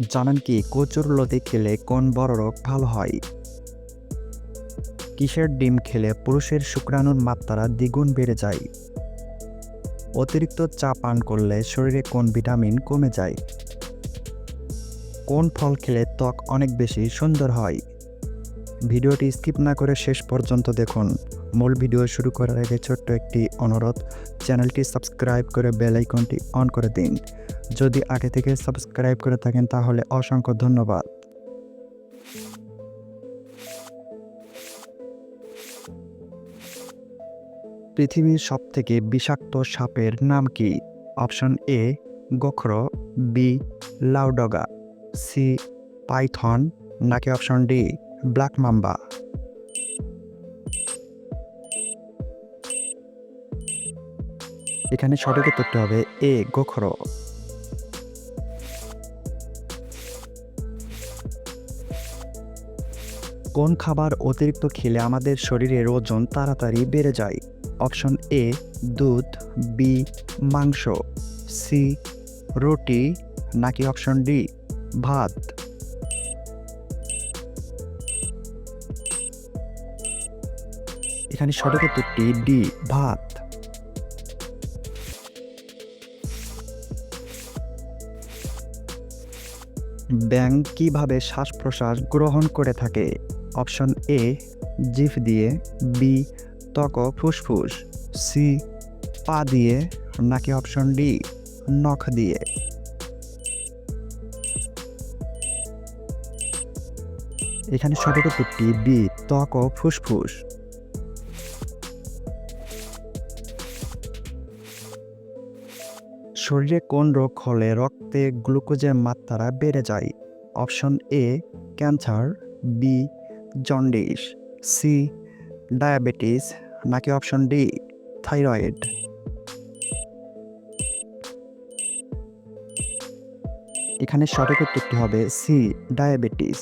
জানেন কি কচুরলতি খেলে কোন বড় রোগ ভালো হয়? কিসের ডিম খেলে পুরুষের শুক্রাণুর মাত্রা দ্বিগুণ বেড়ে যায়? অতিরিক্ত চা পান করলে শরীরে কোন ভিটামিন কমে যায়? কোন ফল খেলে ত্বক অনেক বেশি সুন্দর হয়? ভিডিওটি স্কিপ না করে শেষ পর্যন্ত দেখুন। মূল ভিডিও শুরু করার আগে ছোট্ট একটি অনুরোধ, চ্যানেলটি সাবস্ক্রাইব করে বেল আইকনটি অন করে দিন। যদি আগে থেকে সাবস্ক্রাইব করে থাকেন তাহলে অসংখ্য ধন্যবাদ। পৃথিবীর সবথেকে বিষাক্ত সাপের নাম কি? অপশন এ গোখরো, বি লাউডগা, সি পাইথন, নাকি অপশন ডি ব্ল্যাক মাম্বা? এখানে সঠিক উত্তরটি হবে এ গোখরো। কোন খাবার অতিরিক্ত খেলে আমাদের শরীরের ওজন তাড়াতাড়ি বেড়ে যায়? অপশন এ দুধ, বি মাংস, সি রুটি, নাকি অপশন ডি ভাত? এখানে সঠিক উত্তরটি ডি ভাত। ব্যাঙ কিভাবে শ্বাস প্রশ্বাস গ্রহণ করে থাকে? অপশন এ জিভ দিয়ে, বি ত্বক ও ফুসফুস, সি পা দিয়ে, নাকি অপশন ডি নখ দিয়ে? এখানে সঠিক উত্তরটি বি ত্বক ও ফুসফুস। শরীরে কোন রোগ হলে রক্তে গ্লুকোজের মাত্রা বেড়ে যায়? Option A cancer, B jaundice, C diabetes, নাকি অপশন ডি থাইরয়েড? এখানে সঠিক উত্তরটি হবে সি ডায়াবেটিস।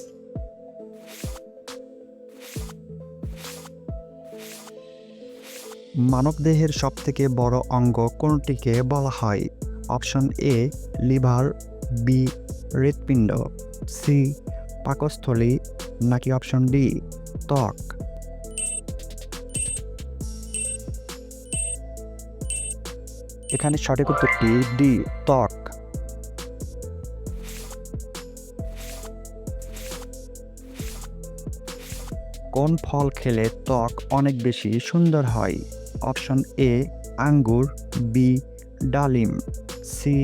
মানবদেহের সবথেকে বড় অঙ্গ কোনটিকে বলা হয়? অপশন এ লিভার, বি হৃৎপিণ্ড, সি পাকস্থলী, নাকি অপশন ডি ত্বক? এখানে সঠিক উত্তরটি ডি ত্বক। কোন ফল খেলে ত্বক অনেক বেশি সুন্দর হয়? অপশন এ আঙ্গুর, বি ডালিম, সি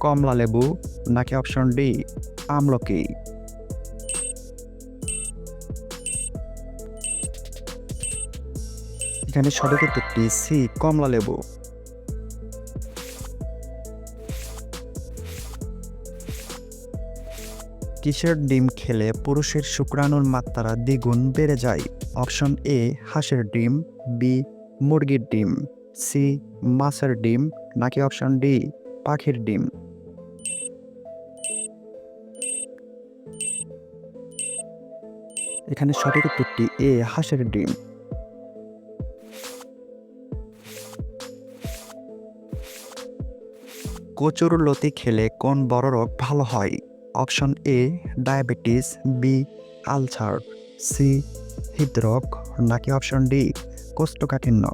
কমলালেবু, নাকি অপশন ডি আমলকি? এখানে সঠিক উত্তরটি সি কমলালেবু। কিসের ডিম খেলে পুরুষের শুক্রাণুর মাত্রা দ্বিগুণ বেড়ে যায়? অপশন এ হাঁসের ডিম, বি মুরগির ডিম, সি মাছের ডিম, নাকি অপশন ডি পাখির ডিম? এখানে সঠিক উত্তরটি এ হাঁসের ডিম। কচুরলতি খেলে কোন বড় রোগ ভালো হয়? Option A diabetes, B ulcer, C হৃদরোগ, নাকি অপশন ডি কোষ্ঠকাঠিন্য?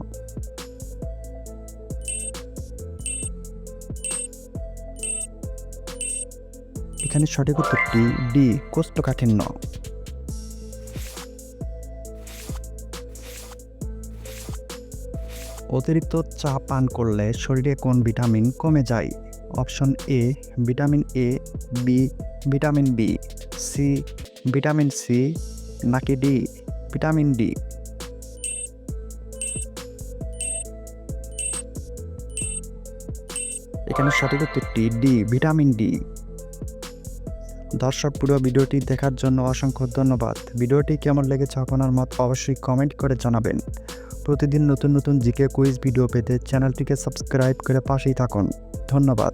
এখানে সঠিক উত্তরটি ডি কোষ্ঠকাঠিন্য। অতিরিক্ত চা পান করলে শরীরে কোন ভিটামিন কমে যায়? Option A vitamin A, B vitamin B, C vitamin C, নাকি ডি ভিটামিন ডি? এখানে সঠিক উত্তরটি ডি ভিটামিন ডি। দর্শক, পুরো ভিডিওটি দেখার জন্য অসংখ্য ধন্যবাদ। ভিডিওটি কেমন লেগেছে আপনার মত অবশ্যই কমেন্ট করে জানাবেন। প্রতিদিন নতুন নতুন জিকে কুইজ ভিডিও পেতে চ্যানেলটিকে সাবস্ক্রাইব করে পাশেই থাকুন। ধন্যবাদ।